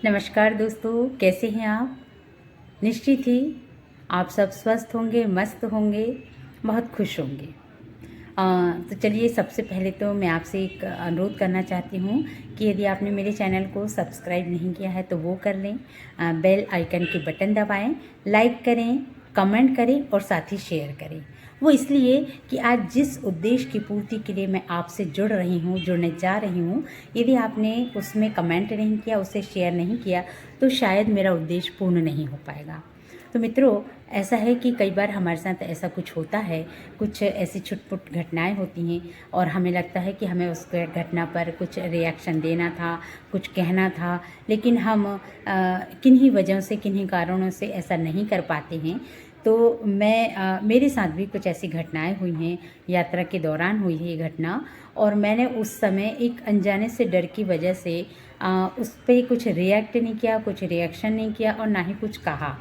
नमस्कार दोस्तों, कैसे हैं आप? निश्चित ही आप सब स्वस्थ होंगे, मस्त होंगे, बहुत खुश होंगे। तो चलिए, सबसे पहले तो मैं आपसे एक अनुरोध करना चाहती हूँ कि यदि आपने मेरे चैनल को सब्सक्राइब नहीं किया है तो वो कर लें। बेल आइकन के बटन दबाएं, लाइक करें, कमेंट करें और साथ ही शेयर करें। वो इसलिए कि आज जिस उद्देश्य की पूर्ति के लिए मैं आपसे जुड़ रही हूँ, जुड़ने जा रही हूँ, यदि आपने उसमें कमेंट नहीं किया, उसे शेयर नहीं किया, तो शायद मेरा उद्देश्य पूर्ण नहीं हो पाएगा। तो मित्रों, ऐसा है कि कई बार हमारे साथ ऐसा कुछ होता है, कुछ ऐसी छुटपुट घटनाएं होती हैं और हमें लगता है कि हमें उस घटना पर कुछ रिएक्शन देना था, कुछ कहना था, लेकिन हम किन्हीं वजहों से, किन्हीं कारणों से ऐसा नहीं कर पाते हैं। तो मेरे साथ भी कुछ ऐसी घटनाएं हुई हैं, यात्रा के दौरान हुई है ये घटना, और मैंने उस समय एक अनजाने से डर की वजह से उस पे कुछ रिएक्ट नहीं किया, कुछ रिएक्शन नहीं किया और ना ही कुछ कहा।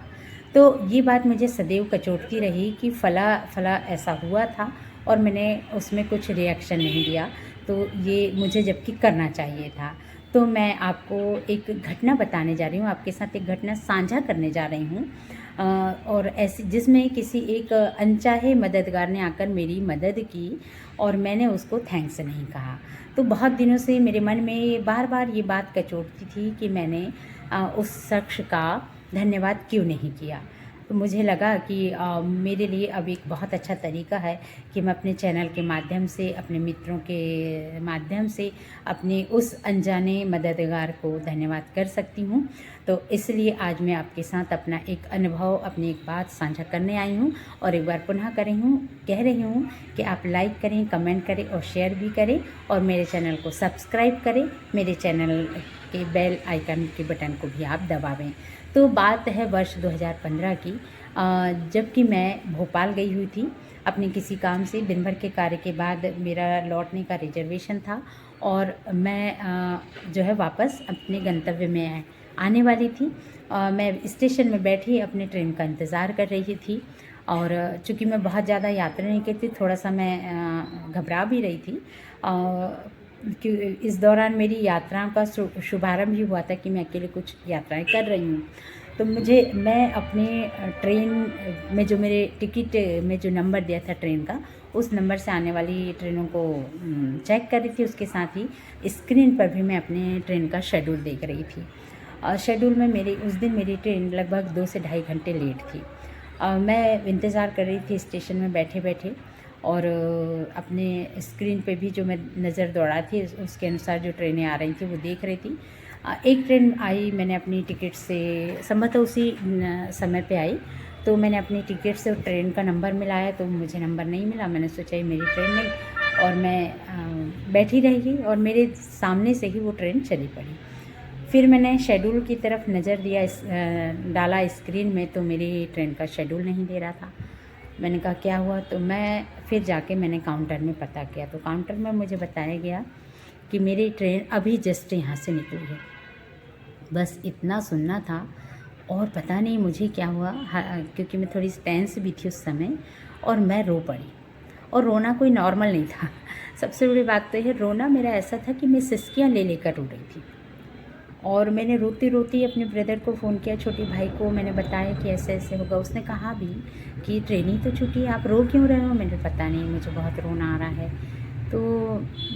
तो ये बात मुझे सदैव कचोटती रही कि फ़ला ऐसा हुआ था और मैंने उसमें कुछ रिएक्शन नहीं दिया, तो ये मुझे जबकि करना चाहिए था। तो मैं आपको एक घटना बताने जा रही हूँ, आपके साथ एक घटना साझा करने जा रही हूँ, और ऐसी जिसमें किसी एक अनचाहे मददगार ने आकर मेरी मदद की और मैंने उसको थैंक्स नहीं कहा। तो बहुत दिनों से मेरे मन में बार-बार ये बात कचोटती थी कि मैंने उस शख्स का धन्यवाद क्यों नहीं किया। तो मुझे लगा कि मेरे लिए अब एक बहुत अच्छा तरीका है कि मैं अपने चैनल के माध्यम से, अपने मित्रों के माध्यम से अपने उस अनजाने मददगार को धन्यवाद कर सकती हूँ। तो इसलिए आज मैं आपके साथ अपना एक अनुभव, अपनी एक बात साझा करने आई हूँ और एक बार पुनः कह रही हूँ कि आप लाइक करें, कमेंट करें और शेयर भी करें और मेरे चैनल को सब्सक्राइब करें। मेरे चैनल के बेल आइकन के बटन को भी आप दबावें। तो बात है वर्ष 2015 की, जबकि मैं भोपाल गई हुई थी अपने किसी काम से। दिन भर के कार्य के बाद मेरा लौटने का रिजर्वेशन था और मैं जो है वापस अपने गंतव्य में आने वाली थी। मैं स्टेशन में बैठी अपने ट्रेन का इंतज़ार कर रही थी और चूँकि मैं बहुत ज़्यादा यात्रा नहीं करती, थोड़ा सा मैं घबरा भी रही थी। कि इस दौरान मेरी यात्राओं का शुभारंभ ही हुआ था कि मैं अकेले कुछ यात्राएं कर रही हूँ। तो मैं अपने ट्रेन में जो मेरे टिकट में जो नंबर दिया था ट्रेन का, उस नंबर से आने वाली ट्रेनों को चेक कर रही थी। उसके साथ ही स्क्रीन पर भी मैं अपने ट्रेन का शेड्यूल देख रही थी। शेड्यूल में उस दिन मेरी ट्रेन लगभग 2 से ढाई घंटे लेट थी। मैं इंतज़ार कर रही थी स्टेशन में बैठे बैठे और अपने स्क्रीन पे भी जो मैं नज़र दौड़ा थी उसके अनुसार जो ट्रेनें आ रही थी वो देख रही थी। एक ट्रेन आई, मैंने अपनी टिकट से संभवतः उसी समय पे आई, तो मैंने अपनी टिकट से ट्रेन का नंबर मिलाया तो मुझे नंबर नहीं मिला। मैंने सोचा ये मेरी ट्रेन नहीं, और मैं बैठी रह गई और मेरे सामने से ही वो ट्रेन चली पड़ी। फिर मैंने शेड्यूल की तरफ नज़र डाला स्क्रीन में, तो मेरी ट्रेन का शेड्यूल नहीं दे रहा था। मैंने कहा क्या हुआ, तो मैं फिर जाके मैंने काउंटर में पता किया, तो काउंटर में मुझे बताया गया कि मेरी ट्रेन अभी जस्ट यहाँ से निकली है। बस इतना सुनना था और पता नहीं मुझे क्या हुआ, क्योंकि मैं थोड़ी टेंस भी थी उस समय, और मैं रो पड़ी। और रोना कोई नॉर्मल नहीं था। सबसे बड़ी बात तो ये, रोना मेरा ऐसा था कि मैं सिसकियाँ ले लेकर रो रही थी। और मैंने रोती-रोती अपने ब्रदर को फ़ोन किया, छोटे भाई को। मैंने बताया कि ऐसे-ऐसे होगा। उसने कहा भी कि ट्रेन ही तो छूटी है, आप रो क्यों रहे हो? मैंने पता नहीं, मुझे बहुत रोना आ रहा है। तो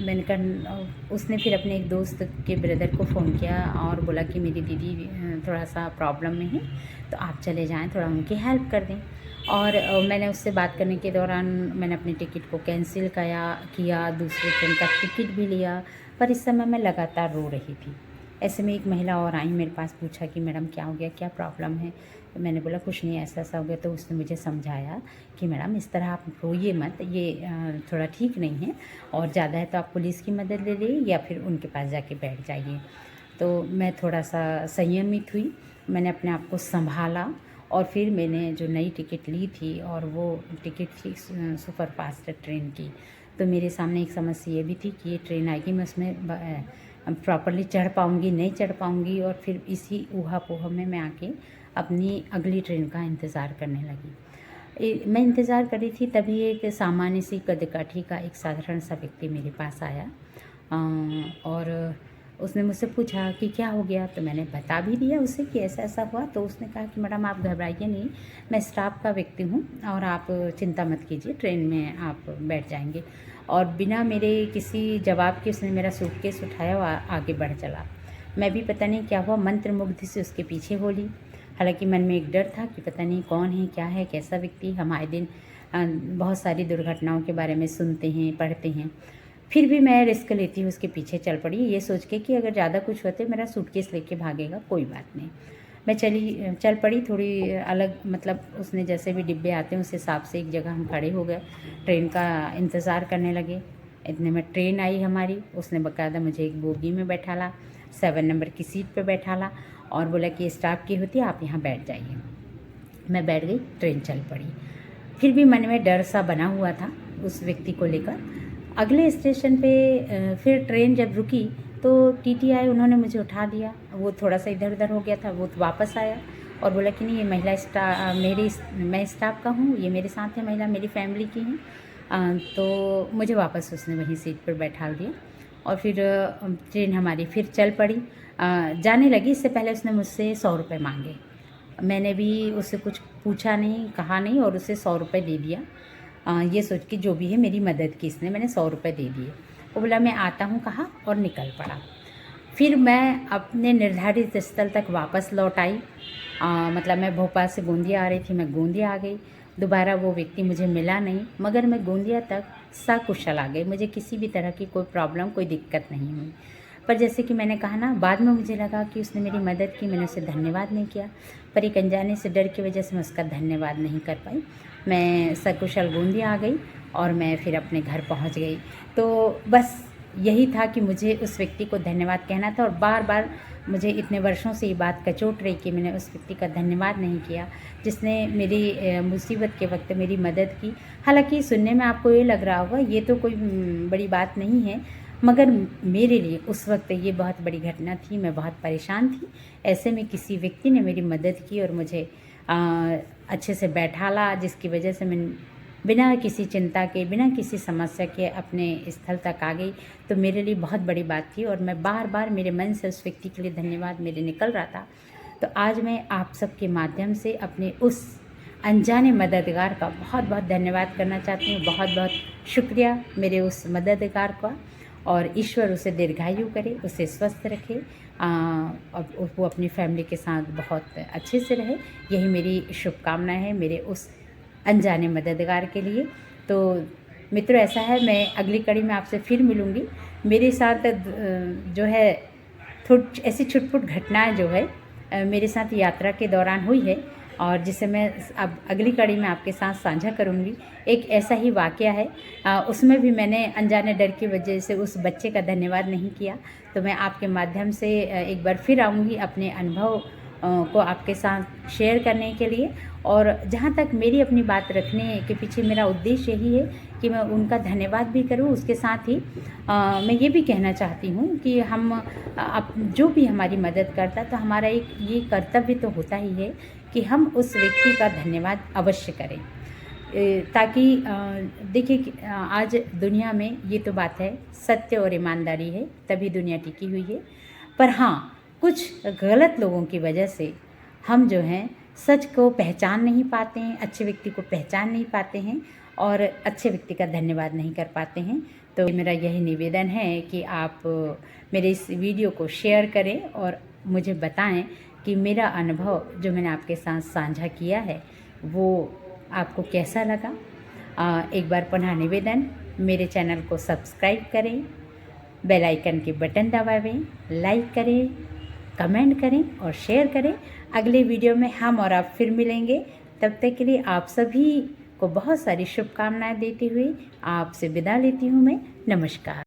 मैंने कहा, उसने फिर अपने एक दोस्त के ब्रदर को फ़ोन किया और बोला कि मेरी दीदी थोड़ा-सा प्रॉब्लम में है, तो आप चले जाएँ, थोड़ा उनकी हेल्प कर दें। और मैंने उससे बात करने के दौरान मैंने अपनी टिकट को कैंसिल किया, दूसरी ट्रेन का टिकट भी लिया, पर इस समय मैं लगातार रो रही थी। ऐसे में एक महिला और आई मेरे पास, पूछा कि मैडम क्या हो गया, क्या प्रॉब्लम है? तो मैंने बोला कुछ नहीं, ऐसा-ऐसा हो गया। तो उसने मुझे समझाया कि मैडम इस तरह आप रोइए मत, ये थोड़ा ठीक नहीं है, और ज़्यादा है तो आप पुलिस की मदद ले लीजिए या फिर उनके पास जाके बैठ जाइए। तो मैं थोड़ा-सा संयमित हुई, मैंने अपने आप को सँभाला और फिर मैंने जो नई टिकट ली थी, और वो टिकट थी सुपरफ़ास्ट ट्रेन की। तो मेरे सामने एक समस्या ये भी थी कि ये ट्रेन आएगी, मैं उसमें प्रॉपर्ली चढ़ पाऊँगी, नहीं चढ़ पाऊँगी, और फिर इसी ऊहा-पोह में मैं आके अपनी अगली ट्रेन का इंतज़ार करने लगी। मैं इंतज़ार कर रही थी, तभी एक सामान्य सी कद-काठी का एक साधारण सा व्यक्ति मेरे पास आया, और उसने मुझसे पूछा कि क्या हो गया, तो मैंने बता भी दिया उसे कि ऐसा ऐसा हुआ। तो उसने कहा कि मैडम आप घबराइए नहीं, मैं स्टाफ का व्यक्ति हूँ और आप चिंता मत कीजिए, ट्रेन में आप बैठ जाएंगे। और बिना मेरे किसी जवाब के उसने मेरा सूटकेस उठाया और आगे बढ़ चला। मैं भी पता नहीं क्या हुआ, मंत्रमुग्ध से उसके पीछे हो ली। हालांकि मन में एक डर था कि पता नहीं कौन है, क्या है, कैसा व्यक्ति। हम आए दिन बहुत सारी दुर्घटनाओं के बारे में सुनते हैं, पढ़ते हैं। फिर भी मैं रिस्क लेती हूँ, उसके पीछे चल पड़ी, ये सोच के कि अगर ज़्यादा कुछ होते मेरा सूटकेस लेके भागेगा, कोई बात नहीं। मैं चल पड़ी थोड़ी अलग, मतलब उसने जैसे भी डिब्बे आते हैं उस हिसाब से एक जगह हम खड़े हो गए, ट्रेन का इंतज़ार करने लगे। इतने में ट्रेन आई हमारी। उसने बाकायदा मुझे एक बोगी में बैठाला, 7 नंबर की सीट पे बैठाला और बोला कि स्टाफ की होती है, आप यहाँ बैठ जाइए। मैं बैठ गई, ट्रेन चल पड़ी। फिर भी मन में डर सा बना हुआ था उस व्यक्ति को लेकर। अगले स्टेशन पे फिर ट्रेन जब रुकी तो टीटीआई उन्होंने मुझे उठा दिया। वो थोड़ा सा इधर उधर हो गया था, वो वापस आया और बोला कि नहीं ये महिला मैं स्टाफ का हूँ, ये मेरे साथ है महिला, मेरी फैमिली की हैं। तो मुझे वापस उसने वहीं सीट पर बैठा दिया और फिर ट्रेन हमारी फिर चल पड़ी, जाने लगी। इससे पहले उसने मुझसे 100 रुपये मांगे। मैंने भी उससे कुछ पूछा नहीं, कहा नहीं और उसे 100 रुपये दे दिया। ये सोच के जो भी है मेरी मदद की इसने, मैंने 100 रुपये दे दिए। वो बोला मैं आता हूँ कहा और निकल पड़ा। फिर मैं अपने निर्धारित स्थल तक वापस लौट आई। मतलब मैं भोपाल से गोंदिया आ रही थी, मैं गोंदिया आ गई। दोबारा वो व्यक्ति मुझे मिला नहीं, मगर मैं गोंदिया तक सकुशल आ गई। मुझे किसी भी तरह की कोई प्रॉब्लम, कोई दिक्कत नहीं हुई। पर जैसे कि मैंने कहा ना, बाद में मुझे लगा कि उसने मेरी मदद की, मैंने उसे धन्यवाद नहीं किया। पर एक अनजाने से डर की वजह से मैं उसका धन्यवाद नहीं कर पाई। मैं सकुशल गोंदिया आ गई और मैं फिर अपने घर पहुंच गई। तो बस यही था कि मुझे उस व्यक्ति को धन्यवाद कहना था। और बार बार मुझे इतने वर्षों से ये बात कचोट रही कि मैंने उस व्यक्ति का धन्यवाद नहीं किया जिसने मेरी मुसीबत के वक्त मेरी मदद की। हालांकि सुनने में आपको ये लग रहा होगा ये तो कोई बड़ी बात नहीं है, मगर मेरे लिए उस वक्त ये बहुत बड़ी घटना थी। मैं बहुत परेशान थी। ऐसे में किसी व्यक्ति ने मेरी मदद की और मुझे अच्छे से बैठाला, जिसकी वजह से मैं बिना किसी चिंता के, बिना किसी समस्या के अपने स्थल तक आ गई। तो मेरे लिए बहुत बड़ी बात थी और मैं बार बार मेरे मन से उस व्यक्ति के लिए धन्यवाद मेरे निकल रहा था। तो आज मैं आप सबके माध्यम से अपने उस अनजाने मददगार का बहुत बहुत धन्यवाद करना चाहती हूँ। बहुत बहुत शुक्रिया मेरे उस मददगार का, और ईश्वर उसे दीर्घायु करे, उसे स्वस्थ रखे, और वो अपनी फैमिली के साथ बहुत अच्छे से रहे। यही मेरी शुभकामना है मेरे उस अनजाने मददगार के लिए। तो मित्रों ऐसा है, मैं अगली कड़ी में आपसे फिर मिलूँगी। मेरे साथ जो है ऐसी छुटपुट घटनाएं जो है मेरे साथ यात्रा के दौरान हुई है और जिसे मैं अब अगली कड़ी में आपके साथ साझा करूँगी। एक ऐसा ही वाक़या है, उसमें भी मैंने अनजाने डर की वजह से उस बच्चे का धन्यवाद नहीं किया। तो मैं आपके माध्यम से एक बार फिर आऊँगी अपने अनुभव को आपके साथ शेयर करने के लिए। और जहाँ तक मेरी अपनी बात रखने के पीछे मेरा उद्देश्य यही है कि मैं उनका धन्यवाद भी करूँ, उसके साथ ही मैं ये भी कहना चाहती हूँ कि हम जो भी हमारी मदद करता तो हमारा एक ये कर्तव्य तो होता ही है कि हम उस व्यक्ति का धन्यवाद अवश्य करें। ताकि देखिए आज दुनिया में ये तो बात है, सत्य और ईमानदारी है तभी दुनिया टिकी हुई है। पर हाँ, कुछ गलत लोगों की वजह से हम जो हैं सच को पहचान नहीं पाते हैं, अच्छे व्यक्ति को पहचान नहीं पाते हैं और अच्छे व्यक्ति का धन्यवाद नहीं कर पाते हैं। तो मेरा यही निवेदन है कि आप मेरे इस वीडियो को शेयर करें और मुझे बताएं कि मेरा अनुभव जो मैंने आपके साथ साझा किया है वो आपको कैसा लगा। एक बार पुनः निवेदन, मेरे चैनल को सब्सक्राइब करें, बेल आइकन के बटन दबाएं, लाइक करें, कमेंट करें और शेयर करें। अगले वीडियो में हम और आप फिर मिलेंगे। तब तक के लिए आप सभी को बहुत सारी शुभकामनाएं देती हुई आपसे विदा लेती हूँ मैं। नमस्कार।